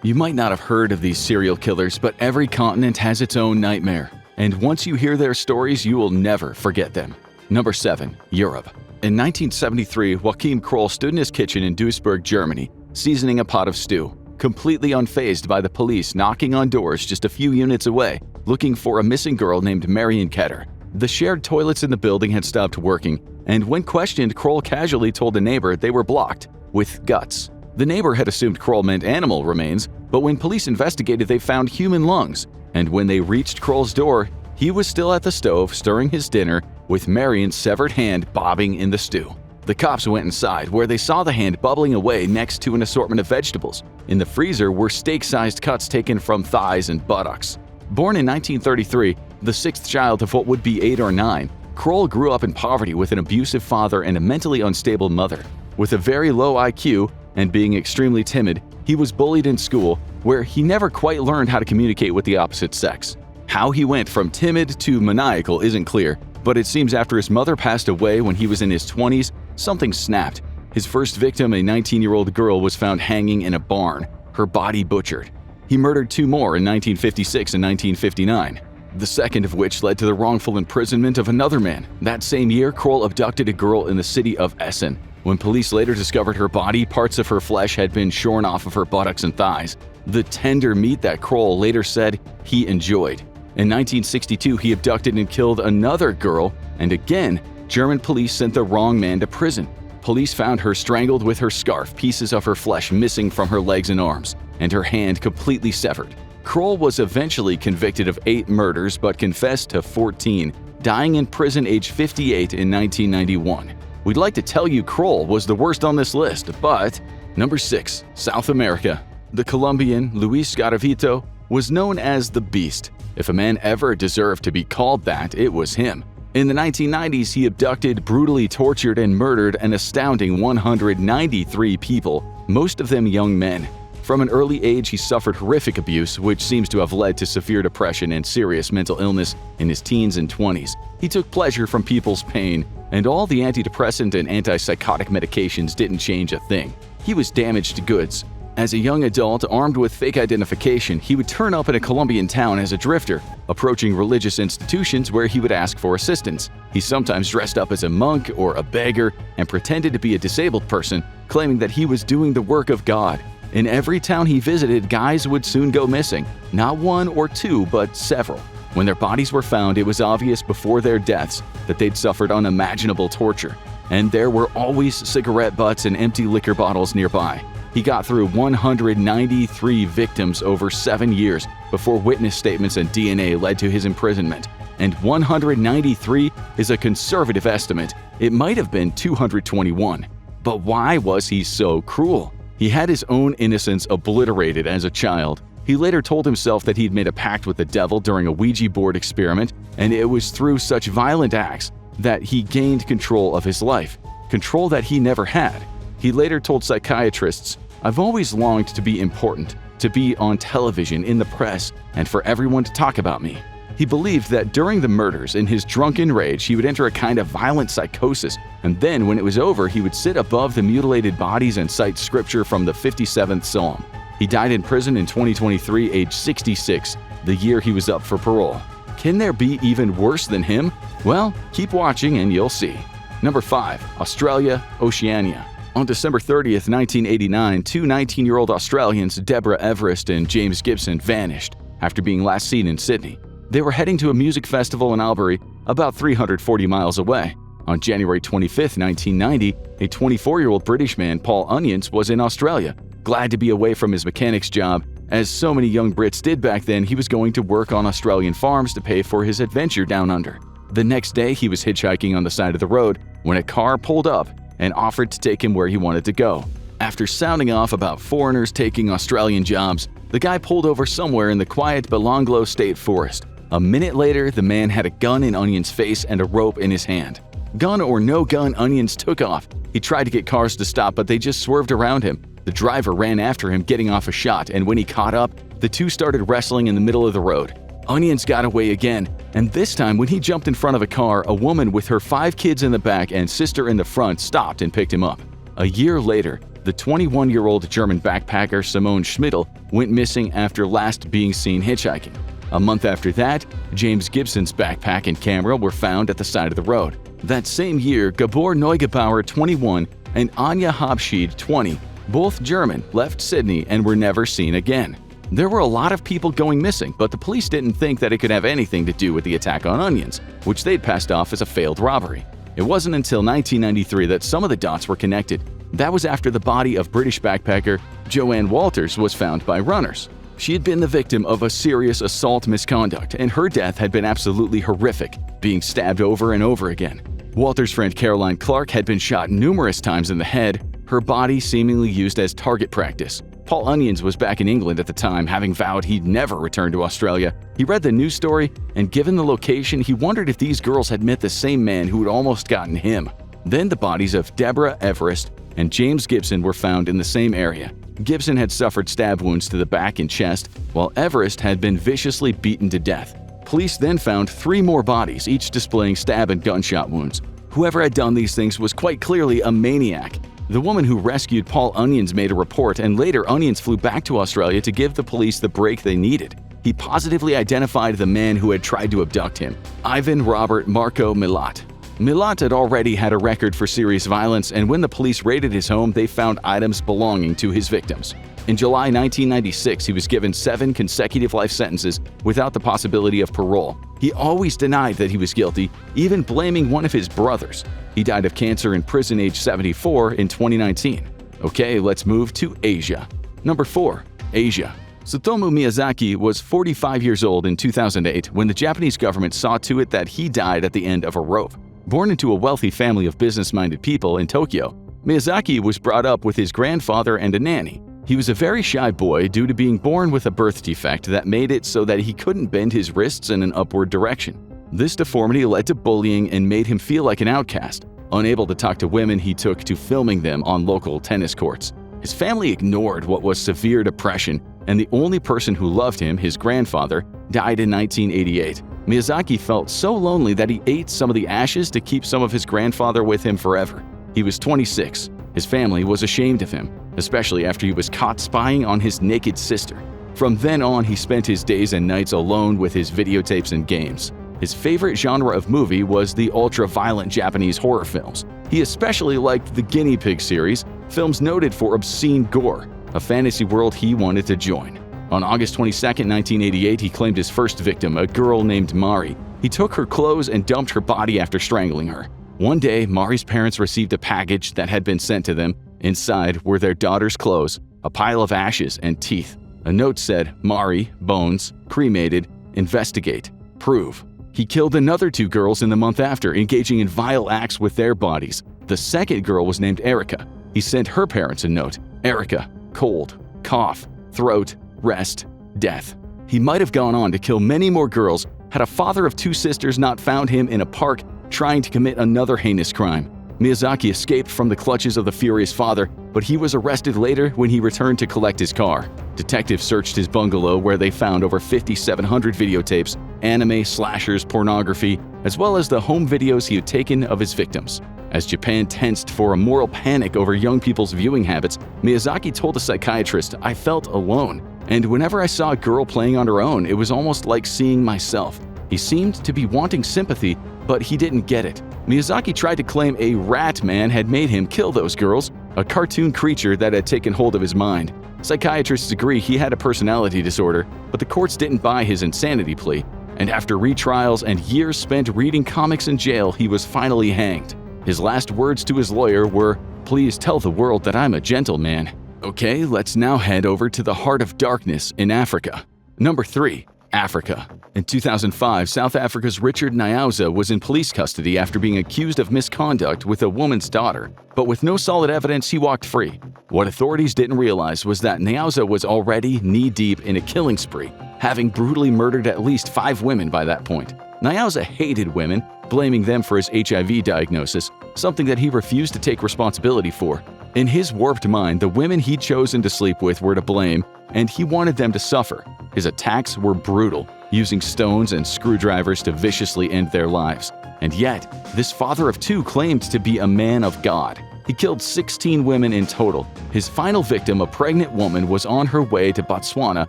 You might not have heard of these serial killers, but every continent has its own nightmare. And once you hear their stories, you will never forget them. Number 7. Europe. In 1973, Joachim Kroll stood in his kitchen in Duisburg, Germany, seasoning a pot of stew, completely unfazed by the police knocking on doors just a few units away, looking for a missing girl named Marion Ketter. The shared toilets in the building had stopped working, and when questioned, Kroll casually told the neighbor they were blocked with guts. The neighbor had assumed Kroll meant animal remains, but when police investigated, they found human lungs. And when they reached Kroll's door, he was still at the stove stirring his dinner with Marion's severed hand bobbing in the stew. The cops went inside, where they saw the hand bubbling away next to an assortment of vegetables. In the freezer were steak-sized cuts taken from thighs and buttocks. Born in 1933, the sixth child of what would be 8 or 9, Kroll grew up in poverty with an abusive father and a mentally unstable mother. With a very low IQ and being extremely timid, he was bullied in school, where he never quite learned how to communicate with the opposite sex. How he went from timid to maniacal isn't clear, but it seems after his mother passed away when he was in his 20s, something snapped. His first victim, a 19-year-old girl, was found hanging in a barn, her body butchered. He murdered 2 more in 1956 and 1959, the second of which led to the wrongful imprisonment of another man. That same year, Kroll abducted a girl in the city of Essen. When police later discovered her body, parts of her flesh had been shorn off of her buttocks and thighs, the tender meat that Kroll later said he enjoyed. In 1962, he abducted and killed another girl, and again, German police sent the wrong man to prison. Police found her strangled with her scarf, pieces of her flesh missing from her legs and arms, and her hand completely severed. Kroll was eventually convicted of 8 murders but confessed to 14, dying in prison age 58 in 1991. We'd like to tell you Kroll was the worst on this list, but… Number 6. South America. The Colombian Luis Garavito was known as the Beast. If a man ever deserved to be called that, it was him. In the 1990s, he abducted, brutally tortured, and murdered an astounding 193 people, most of them young men. From an early age, he suffered horrific abuse, which seems to have led to severe depression and serious mental illness in his teens and 20s. He took pleasure from people's pain, and all the antidepressant and antipsychotic medications didn't change a thing. He was damaged goods. As a young adult, armed with fake identification, he would turn up in a Colombian town as a drifter, approaching religious institutions where he would ask for assistance. He sometimes dressed up as a monk or a beggar and pretended to be a disabled person, claiming that he was doing the work of God. In every town he visited, guys would soon go missing, not 1 or 2, but several. When their bodies were found, it was obvious before their deaths that they'd suffered unimaginable torture, and there were always cigarette butts and empty liquor bottles nearby. He got through 193 victims over 7 years before witness statements and DNA led to his imprisonment. And 193 is a conservative estimate. It might have been 221. But why was he so cruel? He had his own innocence obliterated as a child. He later told himself that he'd made a pact with the devil during a Ouija board experiment, and it was through such violent acts that he gained control of his life, control that he never had. He later told psychiatrists, "I've always longed to be important, to be on television, in the press, and for everyone to talk about me." He believed that during the murders, in his drunken rage, he would enter a kind of violent psychosis, and then when it was over, he would sit above the mutilated bodies and cite scripture from the 57th Psalm. He died in prison in 2023, age 66, the year he was up for parole. Can there be even worse than him? Well, keep watching and you'll see. Number 5. Australia, Oceania. On December 30th, 1989, 2 19-year-old Australians, Deborah Everest and James Gibson, vanished after being last seen in Sydney. They were heading to a music festival in Albury, about 340 miles away. On January 25, 1990, a 24-year-old British man, Paul Onions, was in Australia. Glad to be away from his mechanic's job. As so many young Brits did back then, he was going to work on Australian farms to pay for his adventure down under. The next day, he was hitchhiking on the side of the road when a car pulled up and offered to take him where he wanted to go. After sounding off about foreigners taking Australian jobs, the guy pulled over somewhere in the quiet Belanglo State Forest. A minute later, the man had a gun in Onion's face and a rope in his hand. Gun or no gun, Onions took off. He tried to get cars to stop, but they just swerved around him. The driver ran after him, getting off a shot, and when he caught up, the two started wrestling in the middle of the road. Onions got away again, and this time when he jumped in front of a car, a woman with her 5 kids in the back and sister in the front stopped and picked him up. A year later, the 21-year-old German backpacker Simone Schmidl went missing after last being seen hitchhiking. A month after that, James Gibson's backpack and camera were found at the side of the road. That same year, Gabor Neugebauer, 21, and Anja Habschied, 20, both German, left Sydney and were never seen again. There were a lot of people going missing, but the police didn't think that it could have anything to do with the attack on Onions, which they'd passed off as a failed robbery. It wasn't until 1993 that some of the dots were connected. That was after the body of British backpacker Joanne Walters was found by runners. She had been the victim of a serious assault misconduct, and her death had been absolutely horrific, being stabbed over and over again. Walters' friend Caroline Clark had been shot numerous times in the head, her body seemingly used as target practice. Paul Onions was back in England at the time, having vowed he'd never return to Australia. He read the news story, and given the location, he wondered if these girls had met the same man who had almost gotten him. Then the bodies of Deborah Everest and James Gibson were found in the same area. Gibson had suffered stab wounds to the back and chest, while Everest had been viciously beaten to death. Police then found 3 more bodies, each displaying stab and gunshot wounds. Whoever had done these things was quite clearly a maniac. The woman who rescued Paul Onions made a report, and later Onions flew back to Australia to give the police the break they needed. He positively identified the man who had tried to abduct him, Ivan Robert Marco Milat. Milat had already had a record for serious violence, and when the police raided his home, they found items belonging to his victims. In July 1996, he was given 7 consecutive life sentences without the possibility of parole. He always denied that he was guilty, even blaming one of his brothers. He died of cancer in prison age 74 in 2019. Okay, let's move to Asia. Number 4. Asia. Tsutomu Miyazaki was 45 years old in 2008 when the Japanese government saw to it that he died at the end of a rope. Born into a wealthy family of business-minded people in Tokyo, Miyazaki was brought up with his grandfather and a nanny. He was a very shy boy due to being born with a birth defect that made it so that he couldn't bend his wrists in an upward direction. This deformity led to bullying and made him feel like an outcast. Unable to talk to women, he took to filming them on local tennis courts. His family ignored what was severe depression, and the only person who loved him, his grandfather, died in 1988. Miyazaki felt so lonely that he ate some of the ashes to keep some of his grandfather with him forever. He was 26. His family was ashamed of him, especially after he was caught spying on his naked sister. From then on, he spent his days and nights alone with his videotapes and games. His favorite genre of movie was the ultra-violent Japanese horror films. He especially liked the Guinea Pig series, films noted for obscene gore, a fantasy world he wanted to join. On August 22, 1988, he claimed his first victim, a girl named Mari. He took her clothes and dumped her body after strangling her. One day, Mari's parents received a package that had been sent to them. Inside were their daughter's clothes, a pile of ashes, and teeth. A note said, "Mari, bones, cremated, investigate, prove." He killed another 2 girls in the month after, engaging in vile acts with their bodies. The second girl was named Erica. He sent her parents a note. Erica, cold, cough, throat, rest, death. He might have gone on to kill many more girls had a father of 2 sisters not found him in a park trying to commit another heinous crime. Miyazaki escaped from the clutches of the furious father, but he was arrested later when he returned to collect his car. Detectives searched his bungalow where they found over 5,700 videotapes, anime, slashers, pornography, as well as the home videos he had taken of his victims. As Japan tensed for a moral panic over young people's viewing habits, Miyazaki told a psychiatrist, "I felt alone. And whenever I saw a girl playing on her own, it was almost like seeing myself." He seemed to be wanting sympathy, but he didn't get it. Miyazaki tried to claim a rat man had made him kill those girls, a cartoon creature that had taken hold of his mind. Psychiatrists agree he had a personality disorder, but the courts didn't buy his insanity plea. And after retrials and years spent reading comics in jail, he was finally hanged. His last words to his lawyer were, "Please tell the world that I'm a gentleman." Okay, let's now head over to the heart of darkness in Africa. Number 3. Africa. In 2005, South Africa's Richard Nyauza was in police custody after being accused of misconduct with a woman's daughter, but with no solid evidence, he walked free. What authorities didn't realize was that Nyauza was already knee-deep in a killing spree, having brutally murdered at least 5 women by that point. Nyauza hated women, blaming them for his HIV diagnosis, something that he refused to take responsibility for. In his warped mind, the women he'd chosen to sleep with were to blame, and he wanted them to suffer. His attacks were brutal, using stones and screwdrivers to viciously end their lives. And yet, this father of 2 claimed to be a man of God. He killed 16 women in total. His final victim, a pregnant woman, was on her way to Botswana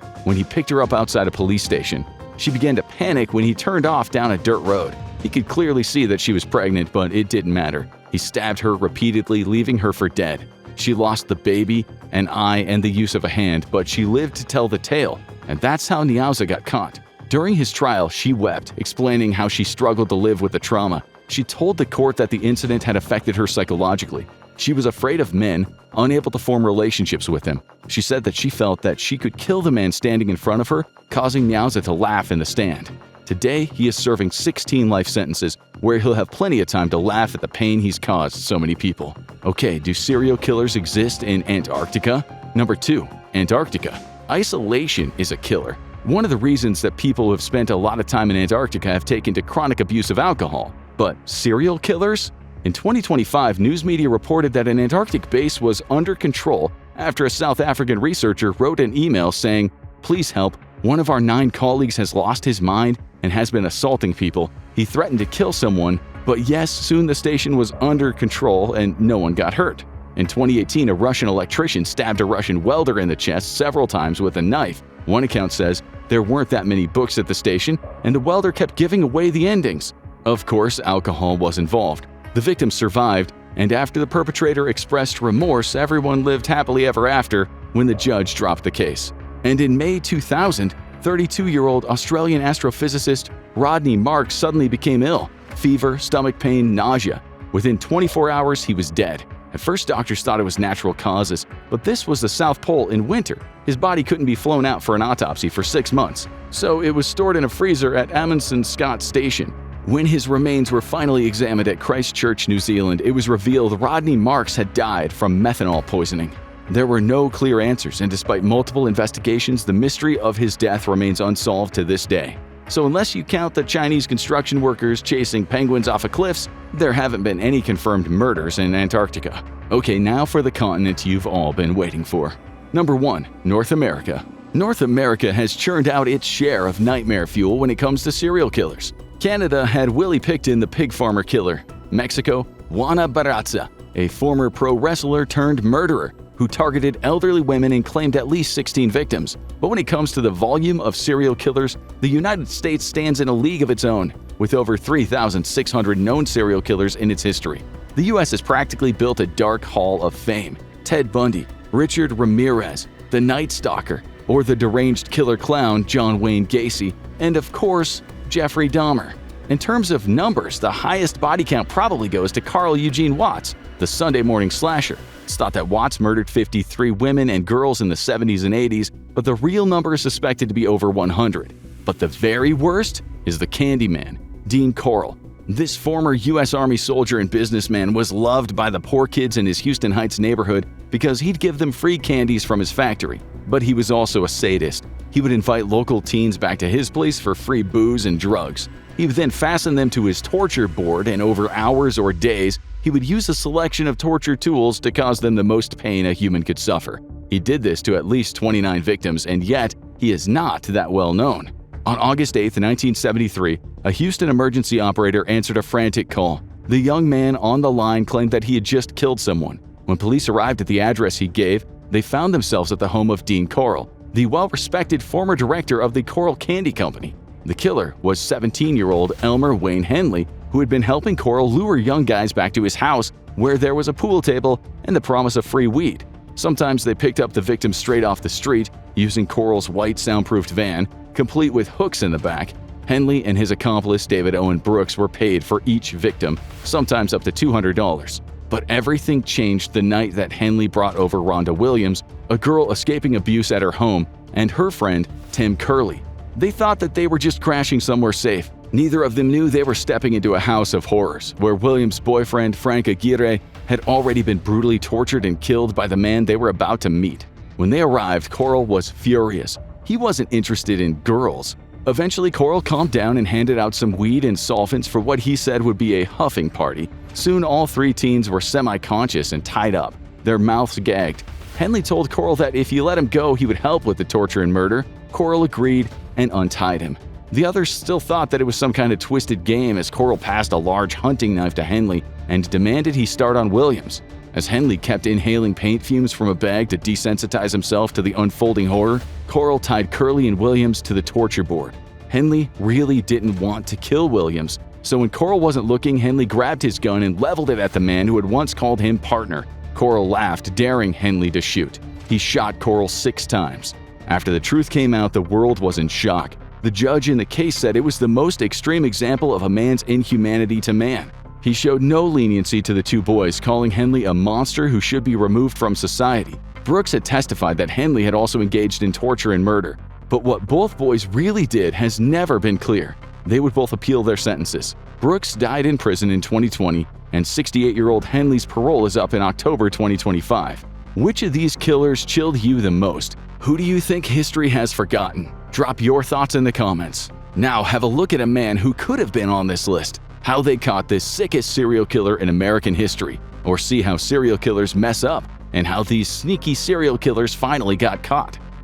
when he picked her up outside a police station. She began to panic when he turned off down a dirt road. He could clearly see that she was pregnant, but it didn't matter. He stabbed her repeatedly, leaving her for dead. She lost the baby, an eye, and the use of a hand, but she lived to tell the tale, and that's how Nyauza got caught. During his trial, she wept, explaining how she struggled to live with the trauma. She told the court that the incident had affected her psychologically. She was afraid of men, unable to form relationships with them. She said that she felt that she could kill the man standing in front of her, causing Nyauza to laugh in the stand. Today, he is serving 16 life sentences, where he'll have plenty of time to laugh at the pain he's caused so many people. Okay, do serial killers exist in Antarctica? Number 2. Antarctica. Isolation is a killer. One of the reasons that people who have spent a lot of time in Antarctica have taken to chronic abuse of alcohol. But serial killers? In 2025, news media reported that an Antarctic base was under control after a South African researcher wrote an email saying, "Please help. One of our 9 colleagues has lost his mind and has been assaulting people. He threatened to kill someone, but yes, soon the station was under control and no one got hurt." In 2018, a Russian electrician stabbed a Russian welder in the chest several times with a knife. One account says there weren't that many books at the station and the welder kept giving away the endings. Of course, alcohol was involved. The victim survived, and after the perpetrator expressed remorse, everyone lived happily ever after when the judge dropped the case. And in May 2000, 32-year-old Australian astrophysicist Rodney Marks suddenly became ill. Fever, stomach pain, nausea. Within 24 hours, he was dead. At first, doctors thought it was natural causes, but this was the South Pole in winter. His body couldn't be flown out for an autopsy for 6 months, so it was stored in a freezer at Amundsen Scott Station. When his remains were finally examined at Christchurch, New Zealand, it was revealed Rodney Marks had died from methanol poisoning. There were no clear answers, and despite multiple investigations, the mystery of his death remains unsolved to this day. So unless you count the Chinese construction workers chasing penguins off of cliffs, there haven't been any confirmed murders in Antarctica. Okay, now for the continent you've all been waiting for. Number 1. North America. North America has churned out its share of nightmare fuel when it comes to serial killers. Canada had Willie Picton, the pig farmer killer. Mexico, Juana Barraza, a former pro wrestler turned murderer who targeted elderly women and claimed at least 16 victims. But when it comes to the volume of serial killers, the United States stands in a league of its own, with over 3,600 known serial killers in its history. The U.S. has practically built a dark hall of fame. Ted Bundy, Richard Ramirez, the Night Stalker, or the deranged killer clown John Wayne Gacy, and of course, Jeffrey Dahmer. In terms of numbers, the highest body count probably goes to Carl Eugene Watts, the Sunday morning slasher. It's thought that Watts murdered 53 women and girls in the 70s and 80s, but the real number is suspected to be over 100. But the very worst is the Candyman, Dean Corll. This former U.S. Army soldier and businessman was loved by the poor kids in his Houston Heights neighborhood because he'd give them free candies from his factory. But he was also a sadist. He would invite local teens back to his place for free booze and drugs. He would then fasten them to his torture board, and over hours or days, he would use a selection of torture tools to cause them the most pain a human could suffer. He did this to at least 29 victims, and yet he is not that well known. On August 8, 1973, a Houston emergency operator answered a frantic call. The young man on the line claimed that he had just killed someone. When police arrived at the address he gave, they found themselves at the home of Dean Corll, the well-respected former director of the Corll Candy Company. The killer was 17-year-old Elmer Wayne Henley, who had been helping Corll lure young guys back to his house where there was a pool table and the promise of free weed. Sometimes they picked up the victim straight off the street using Corll's white soundproofed van, complete with hooks in the back. Henley and his accomplice David Owen Brooks were paid for each victim, sometimes up to $200. But everything changed the night that Henley brought over Rhonda Williams, a girl escaping abuse at her home, and her friend Tim Curley. They thought that they were just crashing somewhere safe. Neither of them knew they were stepping into a house of horrors, where Williams' boyfriend Frank Aguirre had already been brutally tortured and killed by the man they were about to meet. When they arrived, Corll was furious. He wasn't interested in girls. Eventually, Corll calmed down and handed out some weed and solvents for what he said would be a huffing party. Soon, all 3 teens were semi-conscious and tied up, their mouths gagged. Henley told Corll that if he let him go, he would help with the torture and murder. Corll agreed and untied him. The others still thought that it was some kind of twisted game as Corll passed a large hunting knife to Henley and demanded he start on Williams. As Henley kept inhaling paint fumes from a bag to desensitize himself to the unfolding horror, Coral tied Curley and Williams to the torture board. Henley really didn't want to kill Williams, so when Coral wasn't looking, Henley grabbed his gun and leveled it at the man who had once called him partner. Coral laughed, daring Henley to shoot. He shot Coral 6 times. After the truth came out, the world was in shock. The judge in the case said it was the most extreme example of a man's inhumanity to man. He showed no leniency to the 2 boys, calling Henley a monster who should be removed from society. Brooks had testified that Henley had also engaged in torture and murder. But what both boys really did has never been clear. They would both appeal their sentences. Brooks died in prison in 2020, and 68-year-old Henley's parole is up in October 2025. Which of these killers chilled you the most? Who do you think history has forgotten? Drop your thoughts in the comments. Now have a look at a man who could have been on this list, how they caught this sickest serial killer in American history, or see how serial killers mess up and how these sneaky serial killers finally got caught.